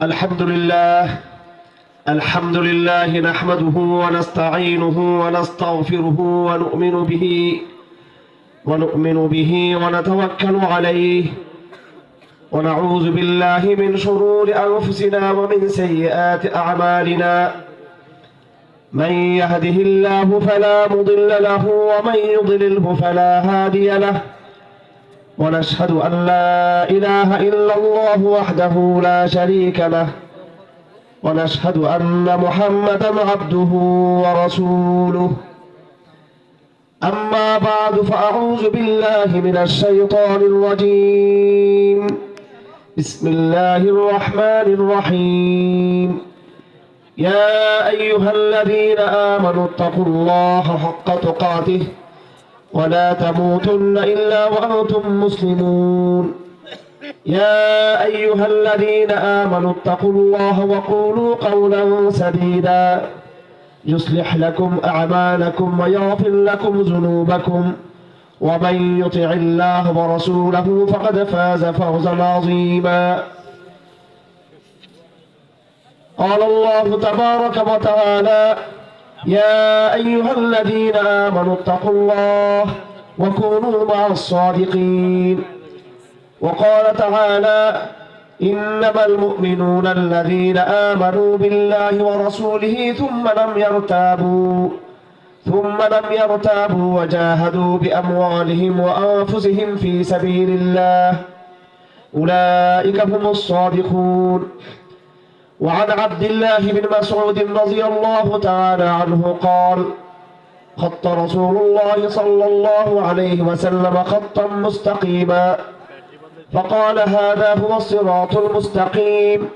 الحمد لله نحمده ونستعينه ونستغفره ونؤمن به ونتوكل عليه ونعوذ بالله من شرور أنفسنا ومن سيئات أعمالنا من يهده الله فلا مضل له ومن يضلله فلا هادي له ونشهد أن لا إله إلا الله وحده لا شريك له ونشهد أن محمدا عبده ورسوله أما بعد فأعوذ بالله من الشيطان الرجيم بسم الله الرحمن الرحيم يا أيها الذين آمنوا اتقوا الله حق تقاته ولا تموتن إلا وأنتم مسلمون يا أيها الذين آمنوا اتقوا الله وقولوا قولا سديدا يصلح لكم أعمالكم ويغفر لكم ذنوبكم ومن يطع الله ورسوله فقد فاز فوزا عظيما قال الله تبارك وتعالى يا أيها الذين آمنوا اتقوا الله وكونوا مع الصادقين وقال تعالى إنما المؤمنون الذين آمنوا بالله ورسوله ثم لم يرتابوا وجاهدوا بأموالهم وأنفسهم في سبيل الله أولئك هم الصادقون وعن عبد الله بن مسعود رضي الله تعالى عنه قال خط رسول الله صلى الله عليه وسلم خطا مستقيما فقال هذا هو الصراط المستقيم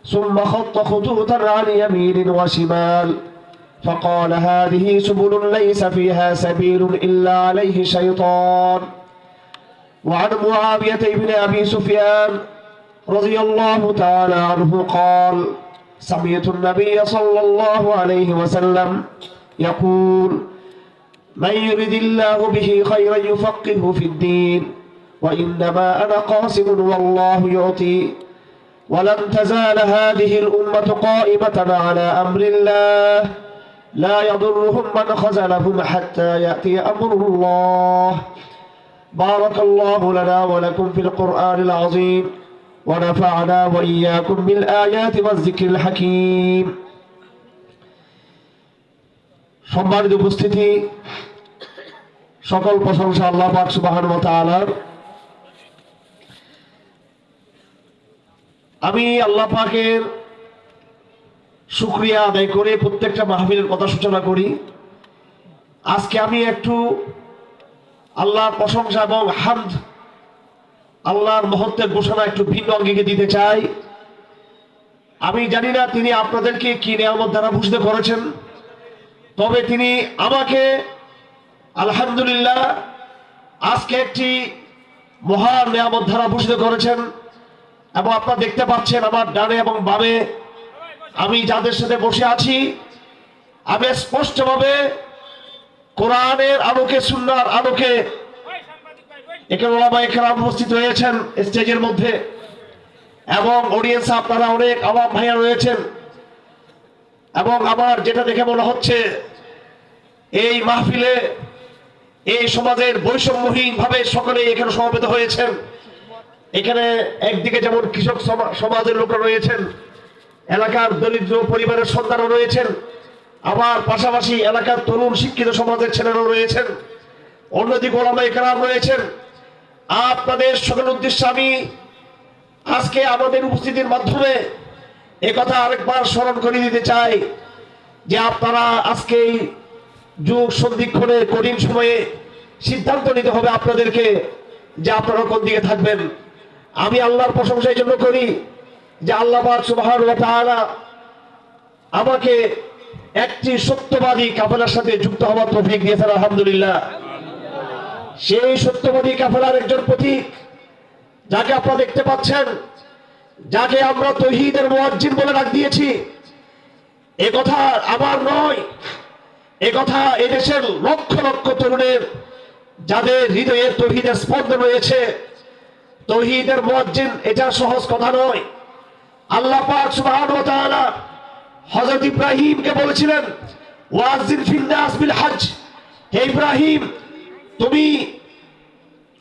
ثم خط خطوطا عن يمين وشمال فقال هذه سبل ليس فيها سبيل إلا عليه شيطان وعن معاوية بن أبي سفيان رضي الله تعالى عنه قال سمعت النبي صلى الله عليه وسلم يقول من يرد الله به خيرا يفقهه في الدين وإنما أنا قاسم والله يعطي ولن تزال هذه الأمة قائمة على أمر الله لا يضرهم من خذلهم حتى يأتي أمر الله بارك الله لنا ولكم في القرآن العظيم ونفعنا وإياكم بالآيات والذكر الحكيم সম্মানিত উপস্থিতি সকল প্রশংসা আল্লাহ পাক সুবহানাহু ওয়া তাআলার। আমি আল্লাহ পাকের শুকরিয়া আদায় করে প্রত্যেকটা মাহফিলের কথা সূচনা করি। আজকে আমি একটু আল্লাহর প্রশংসা এবং হামদ আল্লাহর মহত্বের ঘোষণা একটু ভিন্ন অঙ্গিকে দিতে চাই। আমি জানি না তিনি আপনাদেরকে কি নিয়ামত দ্বারা ভূষিত করেছেন, তবে তিনি আমাকে আলহামদুলিল্লাহ আজকে একটি মহান নিয়ামত দ্বারা ভূষিত করেছেন। এবং আপনারা দেখতে পাচ্ছেন আমার ডানে এবং বামে আমি যাদের সাথে বসে আছি, আমি স্পষ্টভাবে কোরআনের আলোকে সুন্নাহর আলোকে এখানে ওলামায়ে কেরাম উপস্থিত রয়েছেন স্টেজের মধ্যে এবং অডিয়েন্সে আপনারা অনেক আওয়াম ভাইয়া রয়েছেন। এবং আমার যেটা দেখে মনে হচ্ছে এই মাহফিলে এই সমাজের বৈষম্যহীন ভাবে সকলে এখানে সমবেত হয়েছেন। এখানে একদিকে যেমন কৃষক সমাজের লোকরা রয়েছেন, এলাকার দরিদ্র পরিবারের সন্তানও রয়েছেন, আবার পাশাপাশি এলাকার তরুণ শিক্ষিত সমাজের ছেলেরাও রয়েছেন, অন্যদিকে ওলামায়ে কেরাম রয়েছেন। আপনাদের সকলের উদ্দেশ্যে আমি আজকে আমাদের উপস্থিতির মাধ্যমে একথা আরেকবার স্মরণ করে দিতে চাই যে আপনারা আজকে এই যুগ সন্ধিক্ষণের কঠিন সময়ে সিদ্ধান্ত নিতে হবে আপনাদেরকে যে আপনারা কোন দিকে থাকবেন। আমি আল্লাহর প্রশংসা এই জন্য করি যে আল্লাহ পাক সুবহানাহু ওয়া তাআলা আমাকে একটি সত্যবাদী কাফেলার সাথে যুক্ত হওয়ার তৌফিক দিয়েছেন আলহামদুলিল্লাহ। সেই সত্যবাদী কাফেলার একজন প্রতীক যাকে আপনারা দেখতে পাচ্ছেন, যাকে আমরা তাওহীদের মুয়াজ্জিন বলে ডাক দিয়েছি, এ কথা আমার নয়, এ কথা এদেশের লক্ষ লক্ষ তরুণের যাদের হৃদয়ে তাওহীদের স্পন্দন রয়েছে, তাওহীদের মুয়াজ্জিন এটা সহজ কথা নয়। আল্লাহ পাক সুবহানাহু ওয়া তাআলা হযরত ইব্রাহিমকে বলেছিলেন ওয়াজিন ফিন নাস বিল হজ, হে ইব্রাহিম তুমি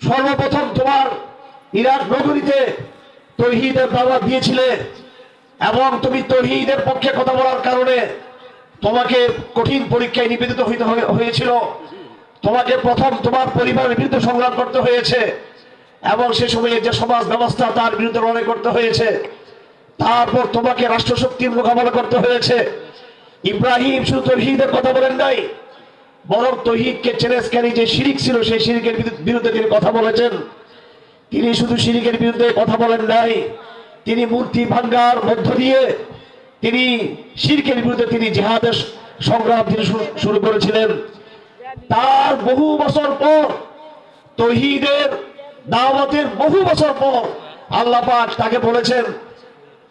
সর্বপ্রথম তোমার ইরাক নগরীতে তাওহীদের দাওয়াত দিয়েছিলে এবং তুমি তাওহীদের পক্ষে কথা বলার কারণে তোমাকে কঠিন পরীক্ষায় নিবেদিত হইতে হয়েছিল। তোমাকে প্রথম তোমার পরিবারের বিরুদ্ধে সংগ্রাম করতে হয়েছে এবং সে সময়ে যে সমাজ ব্যবস্থা তার বিরুদ্ধে লড়াই করতে হয়েছে। তারপর তোমাকে রাষ্ট্রশক্তির মোকাবেলা করতে হয়েছে। ইব্রাহিম শুধু তাওহীদের কথা বলেন নাই, বরং তাওহীদকে চ্যালেঞ্জকারী যে শিরিক ছিল সেই শিরিকের বিরুদ্ধে তিনি কথা বলেছেন। তিনি শুধু শিরিকের বিরুদ্ধে কথা বলেন নাই, তিনি মূর্তি ভাঙ্গার মধ্য দিয়ে তিনি শিরকের বিরুদ্ধে তিনি জিহাদের সংগ্রাম তিনি শুরু করেছিলেন। তার বহু বছর পর তাওহীদের দাওয়াতের বহু বছর পর আল্লাহ পাক তাকে বলেছেন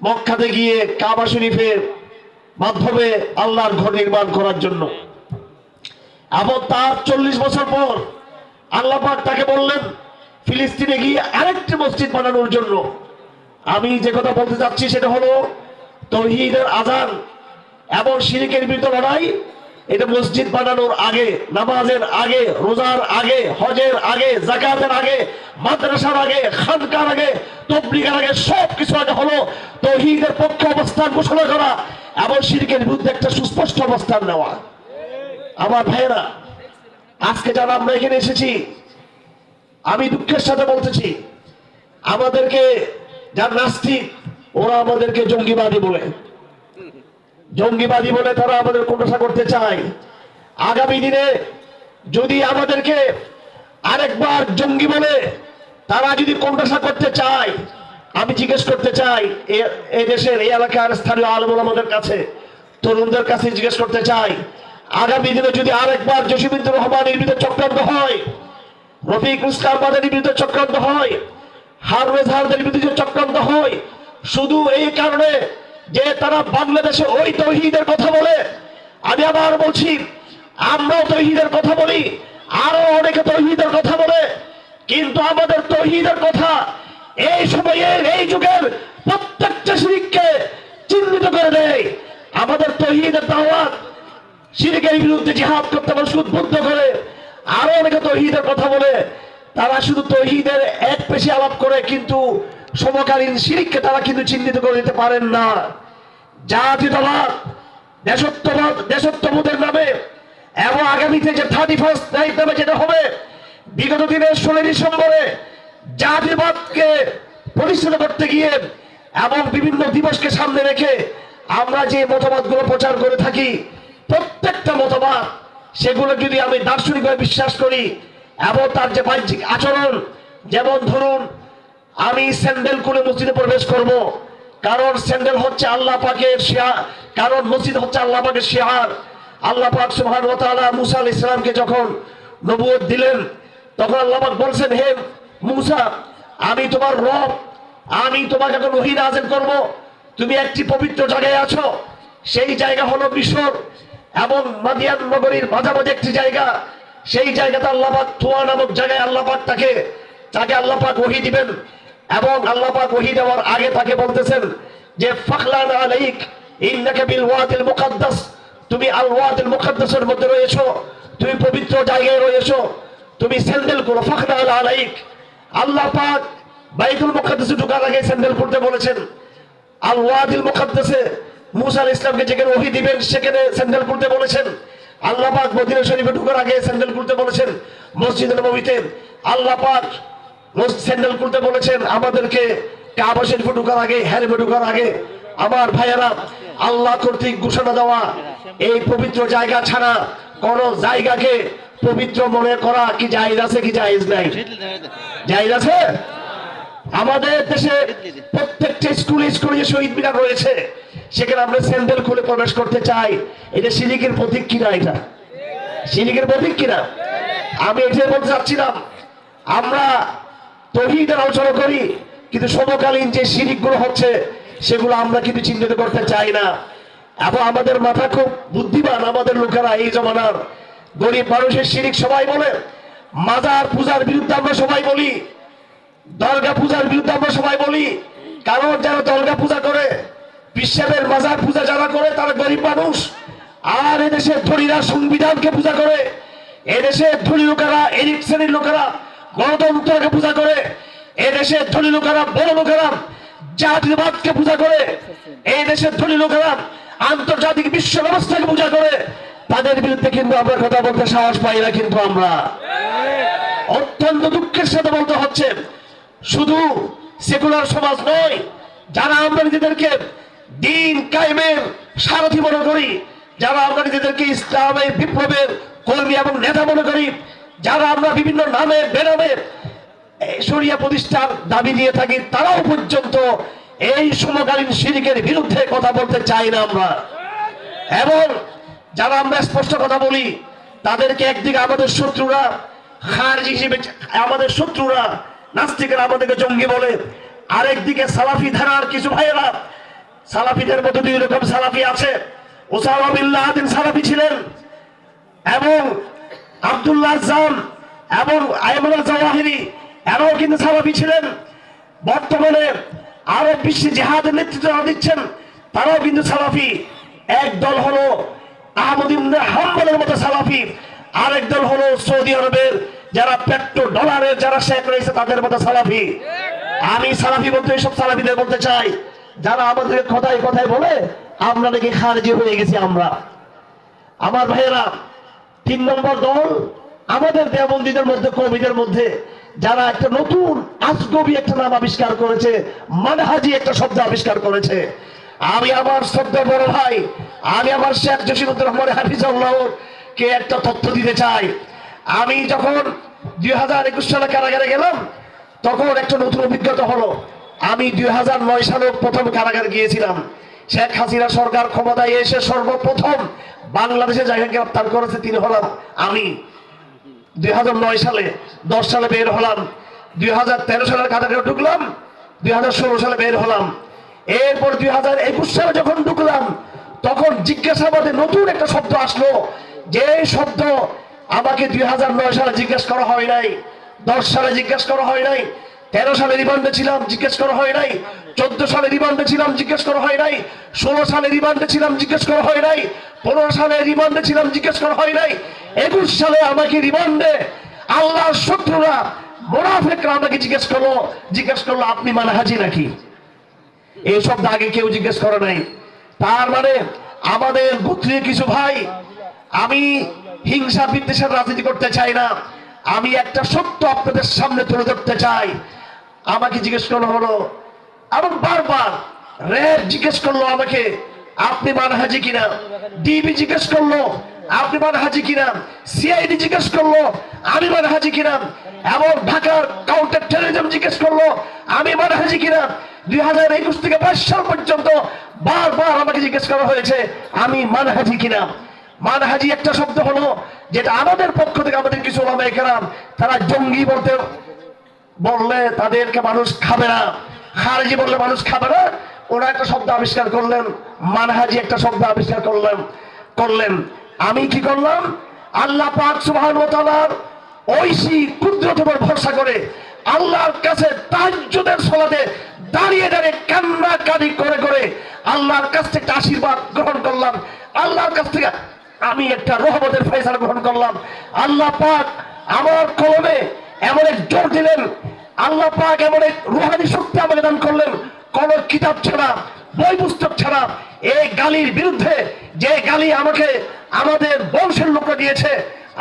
মক্কাতে গিয়ে কাবা শরীফের মাধ্যমে আল্লাহর ঘর নির্মাণ করার জন্য। এবং তার 40 বছর পর আল্লাহ পাক তাকে বললেন ফিলিস্তিনে গিয়ে আরেকটি মসজিদ বানানোর জন্য। আমি যে কথা বলতে যাচ্ছি সেটা হলো তাওহীদের আযান এবং শিরকের বিরুদ্ধে লড়াই, এটা মসজিদ বানানোর আগে, নামাজের আগে, রোজার আগে, হজের আগে, যাকাতের আগে, মাদ্রাসার আগে, খানকার আগে, তাবলীগের আগে, সব কিছু আগে হলো তাওহীদের পক্ষে অবস্থান ঘোষণা করা এবং শিরকের বিরুদ্ধে একটা সুস্পষ্ট অবস্থান নেওয়া। আমার ভাইয়েরা, আজকে যারা আমরা এখানে এসেছি, আমি দুঃখের সাথে বলতেছি আমাদেরকে যারা নাস্তিক ওরা আমাদেরকে জঙ্গিবাদী বলে, জঙ্গিবাদী বলে তারা আমাদের কোণঠাসা করতে চায়। আগামী দিনে যদি আমাদেরকে আরেকবার জঙ্গি বলে তারা যদি কোণঠাসা করতে চায়, আমি জিজ্ঞেস করতে চাই এই দেশের এই এলাকার স্থানীয় আলেম ওলামাদের কাছে, তরুণদের কাছে জিজ্ঞেস করতে চাই, আগামী দিনে যদি আরেকবার জসিমুদ্দিন রহমানের বিরুদ্ধে চক্রান্ত হয়, রফিকুল ইসলাম মাদানির বিরুদ্ধে চক্রান্ত হয়, হারভেজ হারদের বিরুদ্ধে চক্রান্ত হয়, শুধু এই কারণে যে তারা বাংলাদেশে ওই তাওহীদের কথা বলে, আমি আবার বলছি আমরাও তাওহীদের কথা বলি, আরো অনেকে তাওহীদের কথা বলে, কিন্তু আমাদের তাওহীদের কথা এই সময়ের এই যুগের প্রত্যেকটা শিরককে চিহ্নিত করে দেয়। আমাদের তাওহীদের দাওয়াত শিরকের বিরুদ্ধে জিহাদ করতে উদ্বুদ্ধ করে। আরো অনেকে তাওহীদের কথা বলে, তারা শুধু তাওহীদের এক পেশে আলাপ করে কিন্তু সমকালীন শিরককে তারা কিন্তু চিহ্নিত করে দিতে পারেন না। জাতীয়তাবাদ, দেশত্ববাদ, দেশত্ববোধের নামে এবং আগামীতে যে 31st নাইট নামে যেটা হবে, বিগত দিনের 16 ডিসেম্বরে জাতীয়বাদকে প্রতিষ্ঠিত করতে গিয়ে এবং বিভিন্ন দিবসকে সামনে রেখে আমরা যে মতবাদগুলো প্রচার করে থাকি, প্রত্যেকটা মতবাদ সেগুলো যদি আমি দার্শনিকভাবে বিশ্বাস করি এবং তার যে বাহ্যিক আচরণ, যেমন ধরুন আমি স্যান্ডেল খুলে মসজিদে প্রবেশ করব, কারণ স্যান্ডেল হচ্ছে আল্লাহ পাকের শিয়ার, কারণ মসজিদ হচ্ছে আল্লাহ পাকের শিয়ার। আল্লাহ পাক সুবহানাহু ওয়া তাআলা মুসা আলাইহিস সালামকে যখন নবুয়ত দিলেন, তখন আল্লাহ পাক বলছেন, হে মুসা আমি তোমার রব, আমি তোমাকে এখন ওহী নাযিল করব, তুমি একটি পবিত্র জায়গায় আছো, সেই জায়গা হলো মিশর এবং মাদিয়ান নগরীর মাঝামাঝি একটি জায়গা, সেই জায়গাতে আল্লাহ পাক তুয়া নামক জায়গায় আল্লাহ পাক তাকে আল্লাহ পাক ওহী দিবেন এবং আল্লাহ পাক ওহী দেওয়ার আগে তাকে বলতেছেন যে ফাখলান আলাইক ইন্নাকা বিল ওয়াদিল মুকাদ্দাস, তুমি আল ওয়াদিল মুকাদ্দাসের মধ্যে রয়েছো, তুমি পবিত্র জায়গায় রয়েছো, তুমি স্যান্ডেল করো। ফাখলান আলাইক, আল্লাহ পাক বাইতুল মুকাদ্দাসে ঢোকার আগে স্যান্ডেল করতে বলেছেন। আল ওয়াদিল মুকাদ্দাসে মুসা আলাইহিস সালামকে যেখানে ওহী দিবেন সেখানে স্যান্ডেল করতে বলেছেন। আল্লাহ পাক মদিনা শরীফে ঢোকার আগে স্যান্ডেল করতে বলেছেন। মসজিদে নববীতে আল্লাহ পাক স্যান্ডেল করতে বলেছেন আমাদেরকে। কাবা শরীফে ঢোকার আগে, হেরেমে ঢোকার আগে, আমার ভাইয়েরা, আল্লাহ কর্তৃক ঘোষণা দেওয়া এই পবিত্র জায়গা ছাড়া কোন জায়গাকে পবিত্র মনে করা কি জায়েজ আছে কি জায়েজ নাই? জায়েজ আছে? আমাদের দেশে প্রত্যেকটা স্কুলে শহীদ মিনার রয়েছে, সেখানে আমরা স্যান্ডেল খুলে প্রবেশ করতে চাই। এটা শিরকের প্রতীক কিনা? এটা শিরকের প্রতীক কিনা? আমি এটাই বলতে চাচ্ছিলাম, আমরা তাওহীদের আলোচনা করি কিন্তু সমকালীন যে শিরকগুলো হচ্ছে সেগুলো আমরা কিন্তু চিহ্নিত করতে চাই না। এবং আমাদের মাথা খুব বুদ্ধিমান আমাদের লোকেরা, এই জমানার গরিব মানুষের শিরক সবাই বলে, মাজার পূজার বিরুদ্ধে আমরা সবাই বলি, দরগা পূজার বিরুদ্ধে আমরা সবাই বলি, কারণ যারা দরগা পূজা করে, বিশ্বের মাজার পূজা যারা করে তারা গরিব মানুষ। আর এদেশের ধনীরা সংবিধানকে পূজা করে, এদেশের ধনী লোকেরা, এলিট শ্রেণীর লোকেরা গণতন্ত্রকে পূজা করে, এদেশের ধনী লোকেরা, বড় লোকেরা জাতীয়বাদকে পূজা করে, এই দেশের ধনী লোকেরা আন্তর্জাতিক বিশ্ব ব্যবস্থাকে পূজা করে। তাদের বিরুদ্ধে কিন্তু আমরা কথা বলতে সাহস পাই না। কিন্তু আমরা অত্যন্ত দুঃখের সাথে বলতে হচ্ছে, শুধু সেকুলার সমাজ নয়, যারা আমরা নিজেদেরকে দিন কায়েমের সারথি মনে করি, যারা আমরা নিজেদেরকে ইসলামের বিপ্লবের কর্মী এবং নেতা মনে করি, যারা আমরা বিভিন্ন নামে বেনামে শরিয়া প্রতিষ্ঠার দাবি দিয়ে থাকি, তারাও পর্যন্ত এই সমকালীন শিরকের বিরুদ্ধে কথা বলতে চাই না আমরা। এবং যারা আমরা স্পষ্ট কথা বলি, তাদেরকে একদিকে আমাদের শত্রুরা খারিজি হিসেবে, আমাদের শত্রুরা নাস্তিকরা আমাদেরকে জঙ্গি বলে, আরেকদিকে সালাফি ধারার কিছু ভাইয়েরা, সালাফিদের মধ্যে দুই রকম সালাফি আছে। ওসামা বিন লাদেন সালাফি ছিলেন, এবং আব্দুল্লাহ জাম এবং আইমান জাওয়াহিরি এরাও কিন্তু সালাফি ছিলেন। বর্তমানে আরব বিশ্বে জিহাদের নেতৃত্ব দিচ্ছেন, তারাও কিন্তু সালাফি। এক দল হলো আহমদ ইবনে হাম্বলের মতো সালাফি, আরেক দল হলো সৌদি আরবের যারা পেট্রো ডলারের যারা শেখ রয়েছে তাদের মতো সালাফি। আমি সালাফি বলতে এইসব সালাফিদের বলতে চাই যারা আমাদের কথায় কথায় বলে আমরা নাকি খারিজি হয়ে গেছি আমরা। আমার ভাইয়েরা, 3 নম্বর দল আমাদের দেওবন্দীদের মধ্যে, কওমিদের মধ্যে যারা একটা নতুন আজগবি একটা নাম আবিষ্কার করেছে, মানহাজি একটা শব্দ আবিষ্কার করেছে। আমি আমার শ্রদ্ধা বড় ভাই, আমি আমার শেখ জসিমুদ্দিন রহমান হাফিজাহুল্লাহকে একটা তথ্য দিতে চাই। আমি যখন 2021 সালে কারাগারে গেলাম, তখন একটা নতুন অভিজ্ঞতা হলো। আমি 2009 সালে প্রথম কারাগারে গিয়েছিলাম। শেখ হাসিনা সরকার ক্ষমতায় এসে সর্বপ্রথম বাংলাদেশে যাকে গ্রেফতার করেছে তিনি হলাম আমি। 2009 সালে, 10 সালে বের হলাম, 2013 সালের কারাগারে ঢুকলাম, 2016 সালে বের হলাম। এরপর 2021 সালে যখন ঢুকলাম, তখন জিজ্ঞাসাবাদে নতুন একটা শব্দ আসলো, যে শব্দ আমাকে 2009 সালে জিজ্ঞেস করা হয় নাই, 10 সালে জিজ্ঞেস করা হয় নাই, 13 সালে রিমান্ডে ছিলাম, জিজ্ঞেস করা হয় নাই, 14 সালে রিমান্ডে ছিলাম, জিজ্ঞেস করা হয় নাই, 16 সালে রিমান্ডে ছিলাম, জিজ্ঞেস করা হয় নাই, 15 সালে রিমান্ডে ছিলাম, জিজ্ঞেস করা হয় নাই, 21 সালে আমাকে রিমান্ডে আল্লাহর শত্রুরা, মুনাফিকরা আমাকে জিজ্ঞেস করলো আপনি মানহাজি নাকি? এই শব্দ আগে কেউ জিজ্ঞেস করে নাই। তার মানে আমাদের গোত্রীয় কিছু ভাই, আমি হিংসা বিদ্বেষের রাজনীতি করতে চাই না, আমি একটা সত্য আপনাদের সামনে তুলে ধরতে চাই। আমাকে জিজ্ঞেস করা হলো, এবং বারবার র্যাব জিজ্ঞেস করলো আমাকে আপনি মানহাজি কিনা, ডিবি জিজ্ঞেস করলো আপনি মানহাজি কিনা, সিআইডি জিজ্ঞেস করলো আমি মানহাজি কিনা, এবং ঢাকার কাউন্টার টেররিজম জিজ্ঞেস করলো আমি মানহাজি কিনা। 2021 থেকে 22 সাল পর্যন্ত বারবার আমাকে জিজ্ঞেস করা হয়েছে আমি মানহাজি কিনা। মানহাজি একটা শব্দ হলো যেটা আমাদের পক্ষ থেকে আমাদের কিছু ওলামায়ে কেরাম তারা জঙ্গি বললে তাদেরকে মানুষ খাবে না, খারিজি বললে মানুষ খাবে না, ওরা একটা শব্দ আবিষ্কার করলেন, মানহাজি একটা শব্দ আবিষ্কার করলেন। আমি কি করলাম? আল্লাহ পাক সুবহানাহু ওয়া তাআলার ঐশী কুদরতের উপর ভরসা করে আল্লাহর কাছে তাহাজ্জুদের সালাতে দাঁড়িয়ে দাঁড়িয়ে কান্নাকাটি করে আল্লাহর কাছ থেকে আশীর্বাদ গ্রহণ করলাম। আল্লাহর কাছ থেকে আমি একটা রহমতের ফয়সালা গ্রহণ করলাম। আল্লাহ পাক আমার কলমে এমন এক জোর দিলেন, আল্লাহ পাক এমন এক রুহানি শক্তি আমাকে দান করলেন, কোন কিতাব ছাড়া, বই পুস্তক ছাড়া এই গালির বিরুদ্ধে, যে গালি আমাকে আমাদের বংশের লোকরা দিয়েছে,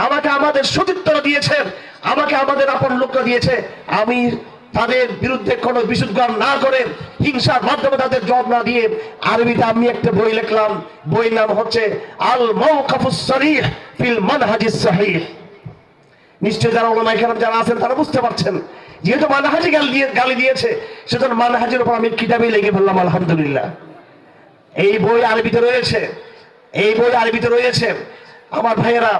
আমাকে আমাদের সতীর্থরা দিয়েছে, আমাকে আমাদের আপন লোকরা দিয়েছে, আমি তাদের বিরুদ্ধে কোনো বিশুদ্ধগান না করে হিংসার মাধ্যমে তাদের জবাব না দিয়ে আরবিতে আমি একটা বই লিখলাম। বইয়ের নাম হচ্ছে আল মাওকাফুস সরিহ ফিল মানহাজিস সহিহ। নিশ্চয় যারা ওলামায়ে কেরাম যারা আছেন তারা বুঝতে পারছেন, যেহেতু মানহাজি গালি দিয়েছে সেজন্য মানহাজির উপর আমি কিতাবেই লিখে ফেললাম আলহামদুলিল্লাহ। এই বই আরবিতে রয়েছে। আমার ভাইয়েরা,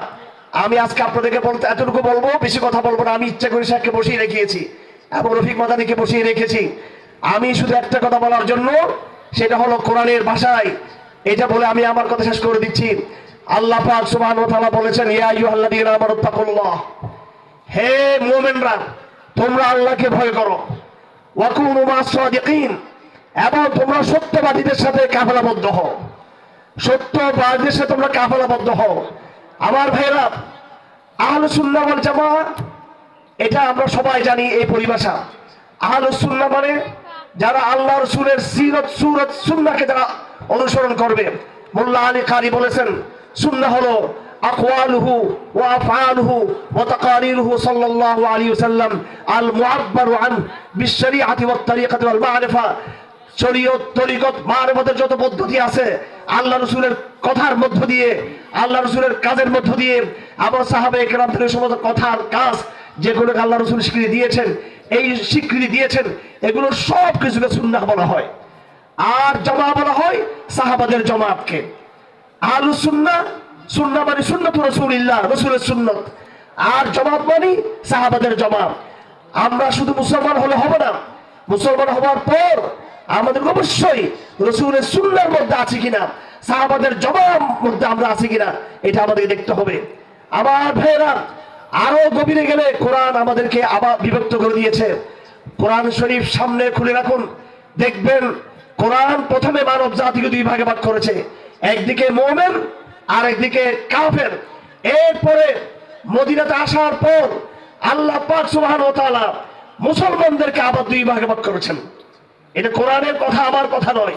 আমি আজকে আপনাদেরকে এতটুকু বলবো, বেশি কথা বলবো না। আমি ইচ্ছা করে সাহেবকে বসিয়ে রেখেছি এবং রফিক মাদানিকে বসিয়ে রেখেছি আমি শুধু একটা কথা বলার জন্য, সেটা হলো কোরআনের ভাষায়। এটা বলে আমি আমার কথা শেষ করে দিচ্ছি। আল্লাহ পাক সুবহানাহু ওয়া তাআলা বলেছেন, ইয়া আইয়ুহাল্লাযীনা আমানুত্তাকুল্লাহ, হে মুমিনরা তোমরা আল্লাহকে ভয় করো, ওয়া কুনু মা'আস সাদিকিন, এবং তোমরা সত্যবাদীদের সাথে কাফেলাবদ্ধ হও, সত্যবাদীদের সাথে তোমরা কাফেলাবদ্ধ হও। আমার ভাইরা, আহলুস সুন্নাহ ওয়াল জামাত, এটা আমরা সবাই জানি এই পরিভাষা। আহলুস সুন্নাহ মানে যারা আল্লাহ রাসূলের সিরত সুরত সুন্নাহকে যারা অনুসরণ করবে। মোল্লা আলী কারি বলেছেন, সুন্নাহ হলো আকওয়ালুহু ওয়া আফআলুহু ওয়া তাকারিরুহু সাল্লাল্লাহু আলাইহি ওয়াসাল্লাম আল মুআব্বারু আন বিশ-শরীআতি ওয়াত তারিকাতি ওয়াল মা'রিফা। শরীয়ত, তরিকত, মারফতের যত পদ্ধতি আছে আল্লাহ রাসূলের কথার মধ্য দিয়ে, আল্লাহ রাসূলের কাজের মধ্য দিয়ে, আবার সাহাবায়ে কেরামদের সমস্ত কথার কাজ যেগুলো আল্লাহ রাসূল স্বীকৃতি দিয়েছেন, এই স্বীকৃতি দিয়েছেন, এগুলো সব কিছুকে সুন্নাহ বলা হয়। আর জামা বলা হয় সাহাবাদের জামাতকে। আহলুস সুন্নাহ, সুন্নাহ মানে সুন্নাতুর রাসূলিল্লাহ, রাসূলের সুন্নাত। আর জামাত মানে সাহাবাদের জামাত। আমরা শুধু মুসলমান হলে হবে না, মুসলমান হওয়ার পর আমাদের অবশ্যই রাসূলের সুন্নাহর মধ্যে আছে কিনা, সাহাবাদের জামাতের মধ্যে আমরা আছি কিনা, এটা আমাদের দেখতে হবে। আমার ভাইরা, আরো গভীরে গেলে কোরআন আমাদেরকে আবার বিভক্ত করে দিয়েছে। কোরআন শরীফ সামনে খুলে রাখুন, দেখবেন কোরআন প্রথমে মানব জাতিকে দুই ভাগে ভাগ করেছে, একদিকে মুমিন আর একদিকে কাফের। এরপরে মদিনাতে আসার পর আল্লাহ পাক সুবহানাহু ওয়া তাআলা মুসলমানদেরকে আবার দুই ভাগে ভাগ করেছেন। এটা কোরআনের কথা, আমার কথা নয়,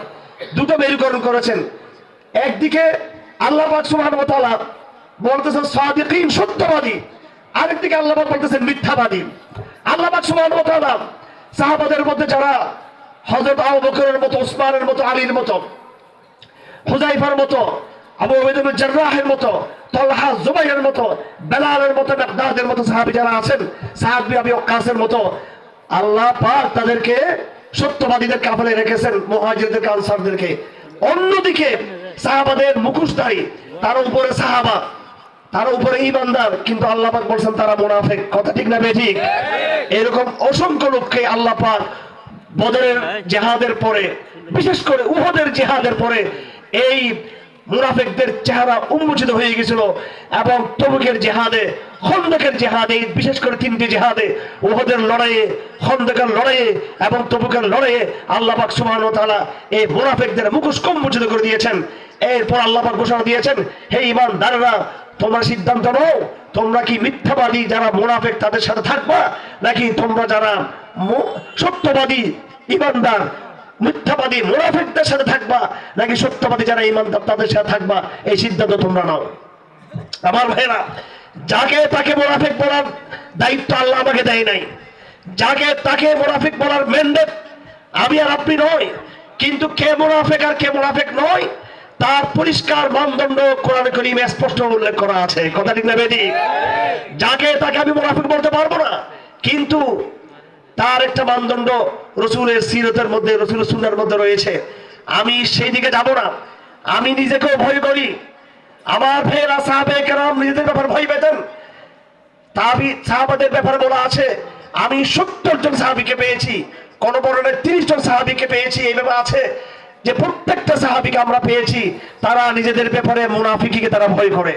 দুটো মেরুকরণ করেছেন। একদিকে আল্লাহ পাক সুবহানাহু ওয়া তাআলা বলতেছেন সাদিকিন, সত্যবাদী, আরেকদিকে আল্লাহ পাক বলতেছেন মিথ্যাবাদী। আল্লাহ পাক সুবহানাহু ওয়া তাআলা সাহাবাদের মধ্যে যারা হযরত আবু বকরের মতো, ওসমানের মতো, আলীর মতো, হুযায়ফার মতো, আবু উবাইদা বিন জাররাহের মতো, তালহা জুবাইরের মতো, বেলালের মতো, মিকদাদের মতো সাহাবী যারা আছেন, সাদ বিন আবি ওয়াক্কাসের মতো, আল্লাহ পাক তাদেরকে সত্যবাদীদের কাফেলায় রেখেছেন, মুহাজিরদেরকে, আনসারদেরকে। অন্যদিকে সাহাবাদের মুখোশধারী, তার উপরে সাহাবা, তার উপরে ঈমানদার, কিন্তু আল্লাহ পাক বলছেন তারা মুনাফিক। কথা ঠিক না বেঠিক? এরকম অসংখ্য লোককে আল্লাহ পাক বদরের জিহাদের পরে, বিশেষ করে উহুদের জিহাদের পরে এই মুনাফিকদের চেহারা উন্মোচিত হয়ে গেছিল। এবং তবুকের জিহাদে, খন্দকের জিহাদে, বিশেষ করে তিনটি জিহাদে, উহুদের লড়াইয়ে, খন্দকের লড়াইয়ে এবং তবুকের লড়াইয়ে আল্লাহ পাক সুবহানাহু ওয়া তাআলা এই মুনাফিকদের মুখোশ উন্মোচিত করে দিয়েছেন। এরপর আল্লাহ পাক ঘোষণা দিয়েছেন, হে ঈমানদাররা, তোমরা সিদ্ধান্ত নাও, তোমরা কি মিথ্যাবাদী যারা মুনাফিক তাদের সাথে থাকবা, নাকি তোমরা যারা সত্যবাদী ঈমানদার মিথ্যাবাদী মুনাফিকদের সাথে থাকবা, নাকি সত্যবাদী যারা ঈমানদার তাদের সাথে থাকবা, এই সিদ্ধান্ত তোমরা নাও। আমার ভাইরা, যাকে তাকে মুনাফিক বলার দায়িত্ব আল্লাহ আমাকে দেয় নাই, যাকে তাকে মুনাফিক বলার ম্যান্ডেট আমি আর আপনি নয়, কিন্তু কে মুনাফিক আর কে মুনাফিক নয় তার পরিষ্কার মানদণ্ড কোরআনে কারীমে স্পষ্ট উল্লেখ করা আছে। কথা ঠিক না বেঠিক? যাকে তাকে আমি মুনাফিক বলতে পারবো না, কিন্তু তার একটা মানদণ্ড রাসূলের সিরতের মধ্যে, রাসূলের সুন্নাহর মধ্যে রয়েছে। আমি সেই দিকে যাব না। আমি নিজেকেও ভয় করি। আমার ভাইয়েরা সাহাবায়ে কেরাম নিজেদের ব্যাপারে ভয় পেতেন। সাহাবাদের ব্যাপারে বলা আছে, আমি 70 জন সাহাবীকে পেয়েছি, কোন বর্ণনায় 30 জন সাহাবীকে পেয়েছি। এইভাবে আছে যে প্রত্যেকটা সাহাবীকে আমরা পেয়েছি তারা নিজেদের ব্যাপারে মুনাফিকীকে তারা ভয় করে।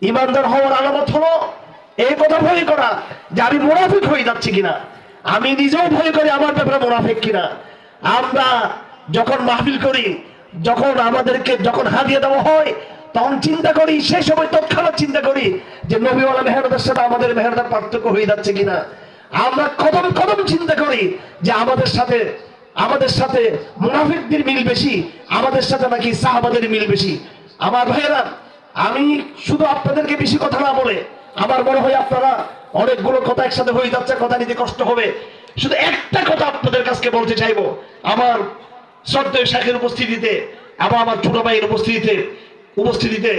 ঈমানদার হওয়ার আলামত হলো এই কথা ভয় করা যে আমি মুনাফিক হয়ে যাচ্ছি কিনা। আমি নিজেও ভয় করি আমার ব্যাপারে মুনাফিক কিনা। আমরা যখন মাহফিল করি, যখন আমাদেরকে যখন হাদিয়া দেওয়া হয়, তখন চিন্তা করি, সেই সময় তৎক্ষণাৎ চিন্তা করি যে নবীওয়ালা মেহনতের সাথে আমাদের মেহনতের পার্থক্য হয়ে যাচ্ছে কিনা। আমরা কদম কদম চিন্তা করি যে আমাদের সাথে মুনাফিকদের মিল বেশি, আমাদের সাথে নাকি সাহাবাদের মিল বেশি। আমার ভাইয়েরা, আমি শুধু আপনাদেরকে বেশি কথা না বলে, আমার মনে হয় আপনারা অনেকগুলো কথা একসাথে হয়ে যাচ্ছে, কথা নিতে কষ্ট হবে। শুধু একটা কথা আপনাদের কাছে বলতে চাইবো, আমার শ্রদ্ধেয় শাইখের উপস্থিতিতে এবং আমার ছোট ভাইয়ের উপস্থিতিতে।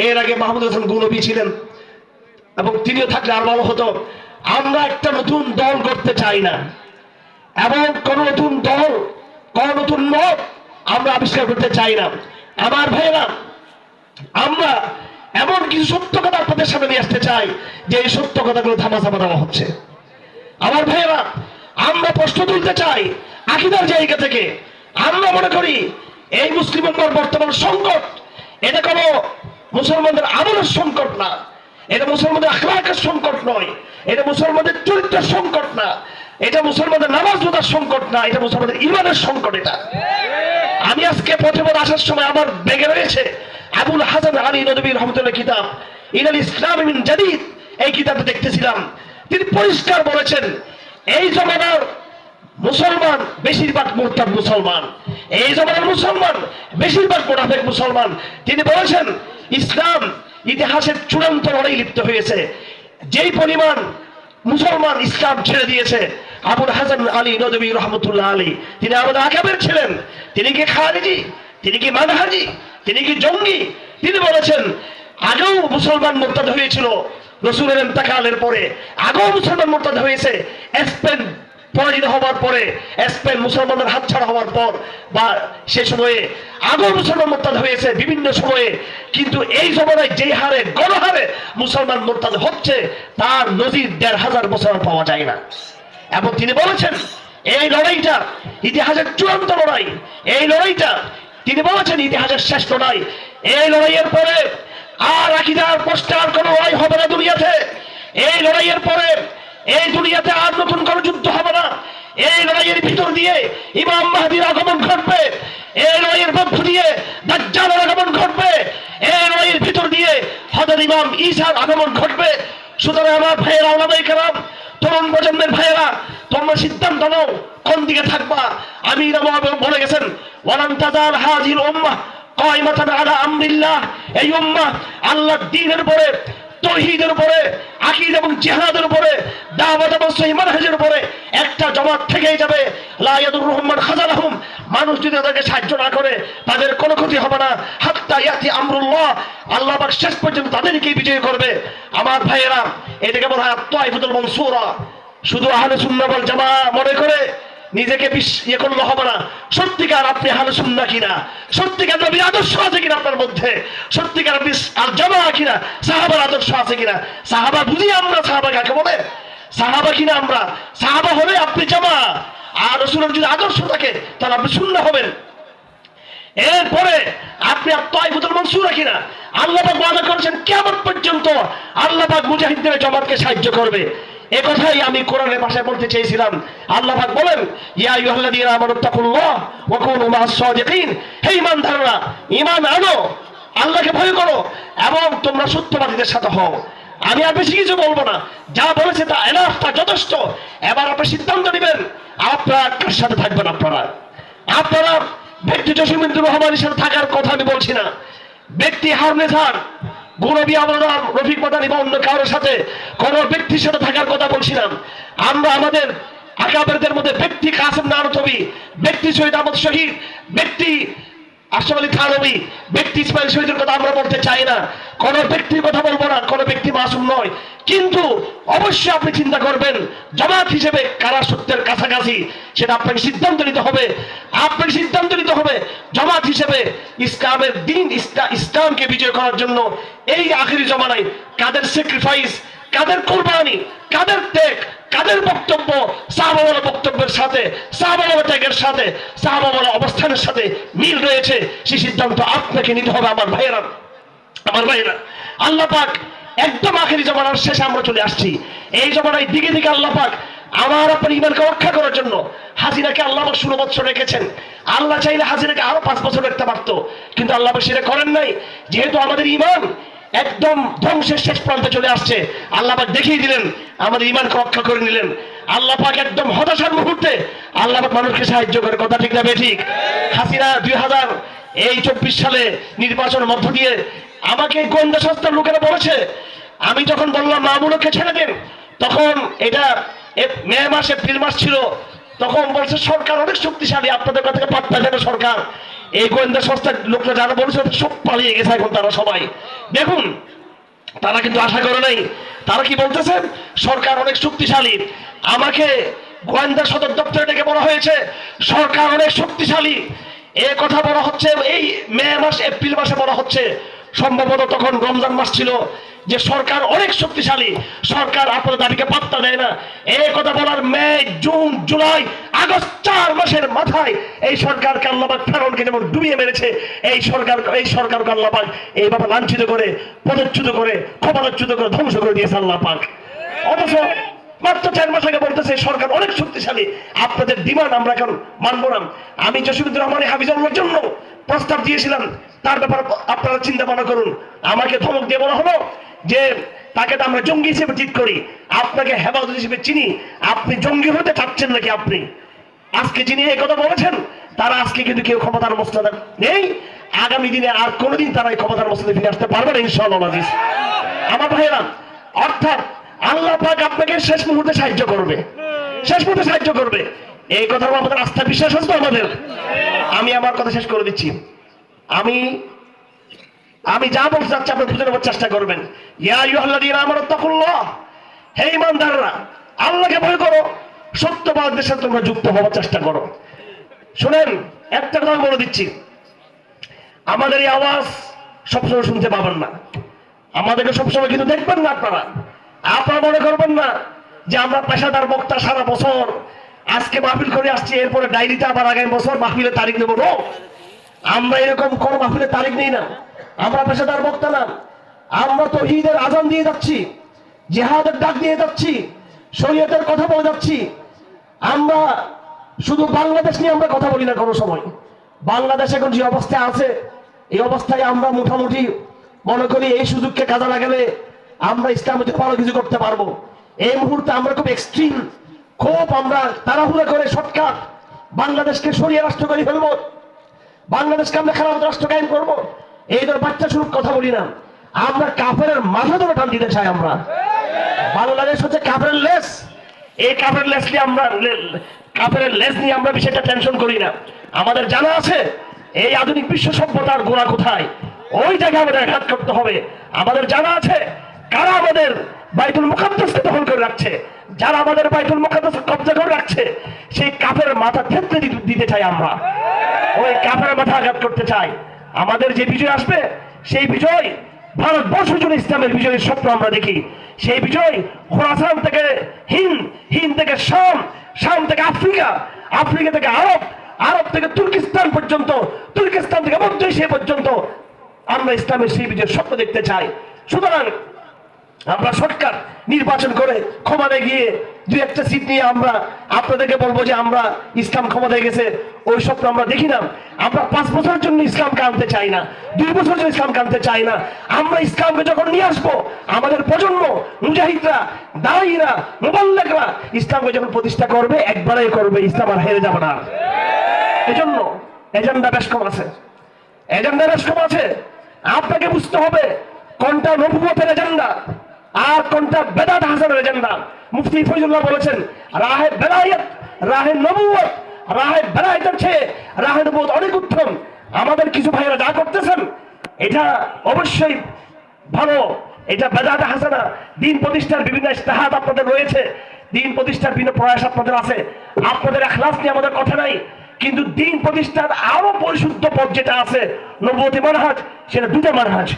এর আগে মাহমুদ হাসান গুনবী ছিলেন এবং তিনিও থাকলে আর ভালো হতো। আমরা একটা নতুন দল করতে চাই না, এবং কোন নতুন দল, কোন নতুন মত আমরা আবিষ্কার করতে চাই না। আমার ভাইয়েরা, আমরা এমন কিছু সত্য কথা আপনাদের সামনে নিয়ে আসতে চাই যে এই সত্য কথাগুলো ধামাচাপা দেওয়া হচ্ছে। আমার ভাইয়েরা, আমরা প্রশ্ন তুলতে চাই আকীদার জায়গা থেকে। আমরা মনে করি এই মুসলিম উম্মার বর্তমান সংকট, এটা কোনো মুসলমানদের আমলের সংকট না, এটা মুসলমানদের আখলাকের সংকট নয়, এটা মুসলমানদের চরিত্রের সংকট না। এটা মুসলমানদের নামাজ রোজার সংকট না, এটা মুসলমানদের ইমানের সংকট। এটা আমি আজকে পথে পথে আসার সময় আমার ব্যাগে রয়েছে আবুল হাসান আলী নদভী রহমতুল্লাহ কিতাব ইলাল ইসলাম মিন জাদীদ। এই কিতাবে দেখতেছিলাম তিনি পরিষ্কার বলেছেন এই জমানার মুসলমান বেশিরভাগ মুরতাদ মুসলমান, এই জমানার মুসলমান বেশিরভাগ মুনাফিক মুসলমান। তিনি বলেছেন ইসলাম ইতিহাসের চূড়ান্ত লড়াই লিপ্ত হয়েছে। যেই পরিমাণ মুসলমান ইসলাম ছেড়ে দিয়েছে, আবুল হাসান আলী নদভী রহমতুল্লাহ আলী তিনি আমাদের আকাবের ছিলেন। তিনি কি খারিজি, তিনি কি মানহাজি, তিনি কি জঙ্গি? তিনি বলেছেন আগেও মুসলমান মুরতাদ হয়েছিল রাসূলের ইন্তেকালের পরে, আগেও মুসলমান মুরতাদ হয়েছে স্পেন পরাজিত হওয়ার পরে, স্পেন মুসলমানদের হাতছাড়া হওয়ার পর বা সে সময়ে আগেও মুসলমান মুরতাদ হয়েছে বিভিন্ন সময়ে। কিন্তু এই জমানায় যে হারে গণহারে মুসলমান মুরতাদ হচ্ছে তার নজির ১৫০০ বছর পাওয়া যায় না। এবং তিনি বলেছেন এই লড়াইটা ইতিহাসের চূড়ান্ত লড়াই, এই লড়াইটা তিনি বলেছেন ইতিহাসের শেষ লড়াই। এই লড়াইয়ের পরে আর আকীদার পোস্টার কোনো লড়াই হবে না দুনিয়াতে। এই লড়াইয়ের পরে এই দুনিয়াতে আর নতুন কোনো যুদ্ধ হবে না। এই লড়াইয়ের ভিতর দিয়ে ইমাম মাহদীর আগমন ঘটবে, এই লড়াইয়ের মধ্য দিয়ে দাজ্জালের আগমন ঘটবে, এই লড়াইয়ের ভিতর দিয়ে হযরত ইমাম ঈসার আগমন ঘটবে। সুতরাং আমার ভাইয়েরা, ওলামায়ে কেরাম, তরুণ প্রজন্মের ভাইয়েরা, তোমরা সিদ্ধান্ত নাও কোন দিকে থাকবা। আমির বলে গেছেন ওয়ালান তাজাল হাযিল উম্মাহ কায়মাতান আলা আমরিল্লাহ। এই উম্মাহ আল্লাহর দ্বীনের উপরে, তাওহীদের উপরে, আকীদা এবং জিহাদের উপরে, দাওয়াত এবং সহিহ মানহাজের উপরে একটা জামাত থেকেই যাবে। লা ইয়াদুরুহুম মান খাযালাহুম, মানুষ যদি তাদেরকে সাহায্য না করে তাদের কোনো ক্ষতি হবে না। হাত্তা ইয়াতি আমরুল্লাহ, আল্লাহ পাক শেষ পর্যন্ত তাদেরকেই বিজয় করবে। আমার ভাইয়েরা, এটাকে বলা হয় আত-তাইফাতুল মানসুরা। শুধু আহলে সুন্নাহ ওয়াল জামাআহ মনে করে নিজেকে ইয়ে করলে হবে না। সত্যিকার আপনি আহলে সুন্নাহ কিনা, সত্যিকার নবীর আদর্শ আছে কিনা আপনার মধ্যে, সত্যিকার আপনি আল জামাআহ কিনা, সাহাবার আদর্শ আছে কিনা। সাহাবা বুঝি আমরা, সাহাবা কাকে বলে? সাহাবা কিনা আমরা? সাহাবা হলে আপনি জামাআহ, আর রাসূলের যদি আদর্শ থাকে তাহলে আপনি সুন্নাহ হবেন। এরপরে আপনি আত-তাইফাতুল মানসুরা কিনা। আল্লাহ পাক ওয়াদা করেছেন কিয়ামত পর্যন্ত আল্লাহ পাক মুজাহিদদের জামাতকে সাহায্য করবে। এই কথাই আমি কোরআনের ভাষায় বলতে চেয়েছিলাম। আল্লাহ পাক বলেন ইয়া আইয়ুহাল্লাযীনা আমানুত্তাকুল্লাহ ওয়া কুনু মা'আস সাদিকিন, হে ঈমানদাররা ঈমান আনো, আল্লাহকে ভয় করো এবং তোমরা সত্যবাদীদের সাথে হও। আমি আর বেশি কিছু বলবো না, যা বলেছে তা এনাফ, তা যথেষ্ট। এবার আপনি সিদ্ধান্ত নেবেন আপনারা কার সাথে থাকবেন। আপনারা ব্যক্তি জসিমুদ্দিন রহমানের সাথে থাকার কথা আমি বলছি না, ব্যক্তি হারনেসার গুণবী আমরা রফিক মাদানী বা অন্য কারোর সাথে কোন ব্যক্তির সাথে থাকার কথা বলছিলাম। আমরা আমাদের আকাবেরদের মধ্যে ব্যক্তি কাসেম নানতবী, ব্যক্তি শহীদ আহমদ শহীদ, ব্যক্তি আশরাফ আলী থানভী, ব্যক্তি ইসমাইল শহীদের কথা আমরা বলতে চাই না। কোন ব্যক্তির কথা বলবো না, কোন ব্যক্তি মাসুম নয়। কিন্তু অবশ্যই আপনি চিন্তা করবেন জামাত হিসেবে কারা সত্যের কাছাকাছি, সেটা আপনাকে সিদ্ধান্ত নিতে হবে। আপনাকে সিদ্ধান্ত নিতে হবে জামাত হিসেবে ইসলামের দিন, ইসলামকে বিজয় করার জন্য এই আখিরি জমানায় কাদের স্যাক্রিফাইস, কাদের কোরবানি, কাদের ত্যাগ, কাদের বক্তব্য সাহাবাওয়ালা বক্তব্যের সাথে, সাহাবাওয়ালা ত্যাগের সাথে, সাহাবাওয়ালা অবস্থানের সাথে মিল রয়েছে, সেই সিদ্ধান্ত আপনাকে নিতে হবে। আমার ভাইয়েরা, আল্লাহ পাক একদম আখেরি জমানার শেষে আমরা চলে আসছি। এই জমানায় দিকে দিকে আল্লাহ পাক আমার আপনার ইমানকে রক্ষা করার জন্য হাজিরাকে আল্লাহ পাক 16 বছর রেখেছেন। আল্লাহ চাইলে হাজিরাকে আরো 5 বছর রাখতে পারতো, কিন্তু আল্লাহ পাক সেটা করেন নাই। যেহেতু আমাদের ইমান একদম ধ্বংসের শেষ প্রান্তে চলে আসছে, আল্লাহ পাক দেখিয়ে দিলেন, আমাদের ইমানকে রক্ষা করে নিলেন। আল্লাহ পাক একদম হতাশার মুহূর্তে আল্লাহ পাক মানুষকে সাহায্য করে। কথা ঠিক না ঠিক? হাসিনা 2024 সালে নির্বাচনের মধ্য দিয়ে আমাকে গোয়েন্দা সংস্থার লোকেরা বলেছে, আমি যখন বললাম মামুনকে ছেড়ে দেন, তখন এটা মে মাস এপ্রিল মাস ছিল, তখন বলছে সরকার অনেক শক্তিশালী, আপনাদের কথা থেকে পাত্তা দেবে সরকার। এই গোয়েন্দা সংস্থার লোকরা যারা বলেছে সব পালিয়ে গেছে এখন তারা সবাই। দেখুন তারা কিন্তু আশা করে নাই। তারা কি বলতেছে? সরকার অনেক শক্তিশালী। আমাকে গোয়েন্দা সদর দপ্তরে ডেকে বলা হয়েছে সরকার অনেক শক্তিশালী। এ কথা বলা হচ্ছে এই মে মাস এপ্রিল মাসে বলা হচ্ছে, সম্ভবত তখন রমজান মাস ছিল, যে সরকার অনেক শক্তিশালী, সরকার আপনার দাবিকে পাত্তা দেয় না। এই কথা বলার মে, জুন, জুলাই, আগস্ট 4 মাসের মাথায় এই সরকারকে আল্লাহ পাক ফেরাউনকে যেমন ডুবিয়ে মেরেছে, এই সরকারকে আল্লাহ পাক এইভাবে লাঞ্ছিত করে, পদচ্যুত করে, ক্ষমতাচ্যুত করে ধ্বংস করে দিয়েছে আল্লাহ পাক। মাত্র 4 মাস আগে বলতেছে সরকার অনেক শক্তিশালী, আপনাদের ডিমান্ড আমরা এখন মানবো না। আমি জসিমুদ্দিন রহমান হাফিজাহুল্লাহর জন্য প্রস্তাব দিয়েছিলাম, তার ব্যাপারে আপনারা চিন্তা ভাবনা করুন। আমাকে ধমক দিয়ে বলা হলো যে তাকে তো আমরা জঙ্গি হিসেবে ঠিক করি, আপনাকে হেফাজত হিসেবে চিনি, আপনি জঙ্গি হতে চাচ্ছেন নাকি আপনি? আজকে যিনি এই কথা বলেছেন তারা আজকে কিন্তু কেউ ক্ষমতার মসনদে নেই, আগামী দিনে আর কোনোদিন তারা এই ক্ষমতার মসনদে ফিরে আসতে পারবে না ইনশাআল্লাহ আজিজ। আমার ভাইয়েরা, অর্থাৎ আল্লাহ পাক আপনাকে শেষ মুহূর্তে সাহায্য করবে, শেষ মুহূর্তে সাহায্য করবে, এই কথা আমাদের আস্থা বিশ্বাস আছে তো আমাদের। আমি আমার কথা শেষ করে দিচ্ছি। আমি যা বলতে চাচ্ছি আপনি বুঝে নেওয়ার চেষ্টা করবেন। ইয়া আইয়ুহাল্লাযীনা আমানু তাকুল্লাহ, হে ঈমানদাররা আল্লাহকে ভয় করো, সত্যবাদীদের সাথে তোমরা যুক্ত হওয়ার চেষ্টা করো। শুনেন, একটা কথা বলে দিচ্ছি, আমাদের এই আওয়াজ সবসময় শুনতে পাবেন না, আমাদেরকে সবসময় কিন্তু দেখবেন না। আপনারা মনে করবেন না যে আমরা পেশাদার বক্তা সারা বছর আজকে মাহফিল করে আসছি, এরপরে ডায়েরিতে আবার আগামী বছর মাহফিলের তারিখ নেব। আমরা এরকম কোন মাহফিলের তারিখ নেই না, আমরা পেশাদার বক্তা না। আমরা তাওহীদের আযান দিয়ে যাচ্ছি, জিহাদের ডাক দিয়ে যাচ্ছি, শরীয়তের কথা বলে যাচ্ছি। আমরা শুধু বাংলাদেশ নিয়ে আমরা কথা বলি না কোনো সময়। বাংলাদেশ এখন যে অবস্থায় আছে, এই অবস্থায় আমরা মোটামুটি মনে করি এই সুযোগকে কাজে লাগালে আমরা ইসলামে ভালো কিছু করতে পারবো। এই মুহূর্তে আমরা খুব এক্সট্রিম, খুব আমরা তাড়াহুড়া করে শর্টকাট বাংলাদেশকে সরিয়ে রাষ্ট্র করে ফেলবো, বাংলাদেশকে আমরা খারাপ রাষ্ট্র কায়েম করবো, এই ধর বাচ্চা শুরু কথা বলি না। আমরা কাফেরের মাথা ধরে টান দিতে চাই। আমরা বাংলাদেশ হচ্ছে কাফেরের লেস, এই কাফেরের লেস নিয়ে আমরা বিষয়টা টেনশন করি না। আমাদের জানা আছে এই আধুনিক বিশ্ব সভ্যতার গোড়া কোথায়, ওই জায়গায় আমাদের আঘাত করতে হবে। আমাদের জানা আছে কারা আমাদের বাইতুল মুকাদ্দাসকে দখল করে রাখছে, যারা আমাদের বাইতুল মুকাদ্দাস কব্জা করে রাখছে, সেই কাফের মাথা থেতলে দিতে চাই। আমরা ওই কাফের মাথা আঘাত করতে চাই। আমাদের যে বিজয় আসবে, সেই বিজয় ভারতবর্ষ জুড়ে ইসলামের বিজয়ের স্বপ্ন আমরা দেখি। সেই বিজয় খোরাসান থেকে হিন্দ, হিন্দ থেকে শাম, শাম থেকে আফ্রিকা, আফ্রিকা থেকে আরব, আরব থেকে তুর্কিস্তান পর্যন্ত, তুর্কিস্তান থেকে মধ্য এশিয়া পর্যন্ত আমরা ইসলামের সেই বিজয়ের স্বপ্ন দেখতে চাই। সুতরাং আমরা সরকার নির্বাচন করে ক্ষমতায় গিয়ে 2-1টা সিট নিয়ে আমরা আপনাদেরকে বলবো যে আমরা ইসলাম ক্ষমতায় গেছে, ওই স্বপ্ন আমরা দেখি না। আমরা 5 বছরের জন্য ইসলামকে আনতে চাই না, 2 বছরের জন্য ইসলামকে আনতে চাই না। আমরা ইসলামকে যখন নিয়ে আসবো, আমাদের প্রজন্ম, মুজাহিদরা, দাঈরা, মুবাল্লিগরা ইসলামকে যখন প্রতিষ্ঠা করবে, একবারেই করবে, ইসলাম আর হেরে যাবে না। এজন্য এজেন্ডা বেশ কম আছে, এজেন্ডা বেশ কম আছে। আপনাকে বুঝতে হবে কোনটা নবুয়তের এজেন্ডা আর কোনটা বেদাত হাসানের এজেন্ডা। মুফতি ফয়জুল্লাহ বলেছেন, রাহে বেলায়েত, রাহে নবুয়ত, রাহে বেলায়েতের চেয়ে রাহে নবুয়ত অনেক উত্তম। আমাদের কিছু ভাইরা যা করতেছেন এটা অবশ্যই ভালো, এটা বেদাত হাসানা। দিন প্রতিষ্ঠার বিভিন্ন ইজতিহাদ আপনাদের রয়েছে, দিন প্রতিষ্ঠার বিভিন্ন প্রয়াস আপনাদের আছে, আপনাদের ইখলাস নিয়ে আমাদের কথা নাই। কিন্তু দিন প্রতিষ্ঠার আরো পরিশুদ্ধ পথ যেটা আছে নবুয়তি মানহাজ, সেটা 2টা মানহাজ।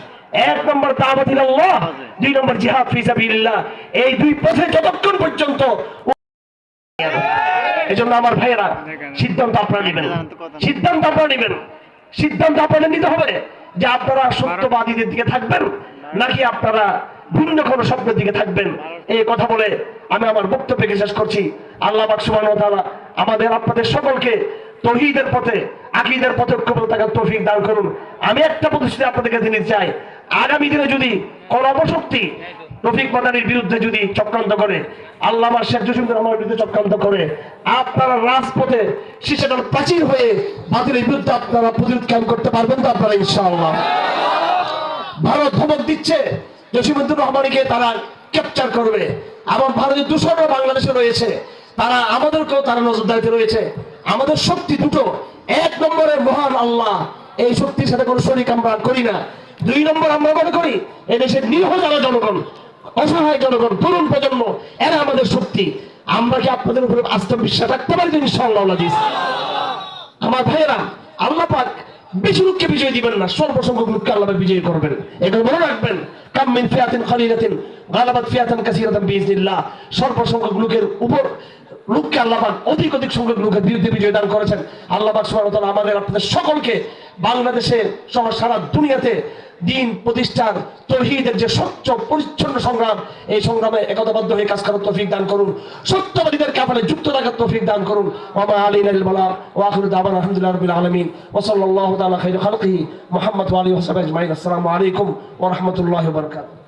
1 নম্বর দাওয়াত ইলাল্লাহ, 2 নম্বর জিহাদ ফি সাবিলিল্লাহ। এই 2 পথে যতক্ষণ পর্যন্ত, এজন্য আমার ভাইয়েরা সিদ্ধান্ত আপনারা নেবেন, সিদ্ধান্ত আপনারা নেবেন, সিদ্ধান্ত আপনাদের নিতে হবে যে আপনারা সত্যবাদীদের দিকে থাকবেন নাকি আপনারা ভিন্ন কোনো স্বপ্নের দিকে থাকবেন। এই কথা বলে আমি আমার বক্তব্যকে শেষ করছি। আল্লাহ পাক সুবহানাহু ওয়া তাআলা আমাদের আপনাদের সকলকে তাওহীদের পথে, আকীদার পথে ঐক্যবদ্ধ থাকার তৌফিক দান করুন। আমি একটা প্রতিশ্রুতি আপনাদের কাছে দিতে চাই, আগামী দিনে যদি কোন অপশক্তি রফিক মাদানির বিরুদ্ধে যদি চক্রান্ত করে, আল্লামা শেখ জসিমুদ্দিন রহমানের বিরুদ্ধে চক্রান্ত করে, আপনারা রাজপথে শীর্ষের প্রাচীর হয়ে বাতিলের বিরুদ্ধে আপনারা প্রতিরোধ কায়েম করতে পারবেন তো আপনারা ইনশাআল্লাহ? ভারত ধমক দিচ্ছে জসিমুদ্দিন রহমানকে তারা ক্যাপচার করবে, এবং ভারতের দূষণও বাংলাদেশে রয়েছে, তারা আমাদেরকেও তারা নজরদারিতে রয়েছে। আমাদের শক্তি দুটো, 1 নম্বরে মহান আল্লাহ, এই শক্তির সাথে কোনো শরীক আমরা করি না। 2 নম্বর আমরা মনে করি এদেশের নিরীহ যারা জনগণ, অসহায় জনগণ, তরুণ প্রজন্ম, এরা আমাদের শক্তি। আমরা কি আপনাদের উপরে আস্থা বিশ্বাস রাখতে পারি ইনশাআল্লাহ? আমার ভাইয়েরা, আল্লাহ পাক বেশি লোককে বিজয় দিবেন না, স্বল্প সংখ্যক লোককে আল্লাহ বিজয় করবেন। এটা মনে রাখবেন, কাম মিন ফিয়াতিন কালিলাতিন গালাবাত ফিয়াতান কাসীরাতান বিইজনিল্লাহ। স্বল্প সংখ্যক লোকের উপর লোককে আল্লাহ পাক অধিক সংখ্যক লোকের বিরুদ্ধে বিজয় দান করেছেন। আল্লাহ পাক সুবহানাহু ওয়া তাআলা আমাদের আপনাদের সকলকে বাংলাদেশে সহ সারা দুনিয়াতে দিন প্রতিষ্ঠার তৌহিদের যে স্বচ্ছ পরিচ্ছন্ন সংগ্রাম, এই সংগ্রামে একতাবদ্ধ হয়ে কাজ করার তৌফিক দান করুন। সত্যবাদীদেরকে আপনাদের যুক্ত থাকার তৌফিক দান করুন। ওয়া মা আলাইনা ইল্লাল বালাগ ওয়া আখিরু দাওয়ানা আলহামদুলিল্লাহি রাব্বিল আলামিন ওয়া সাল্লাল্লাহু তাআলা খায়রা খালকিহি মুহাম্মদ ওয়া আলিহি ওয়া সাহবিহি আজমাইন। আসসালামু আলাইকুম ওয়া রাহমাতুল্লাহি ওয়া বারাকাতুহু।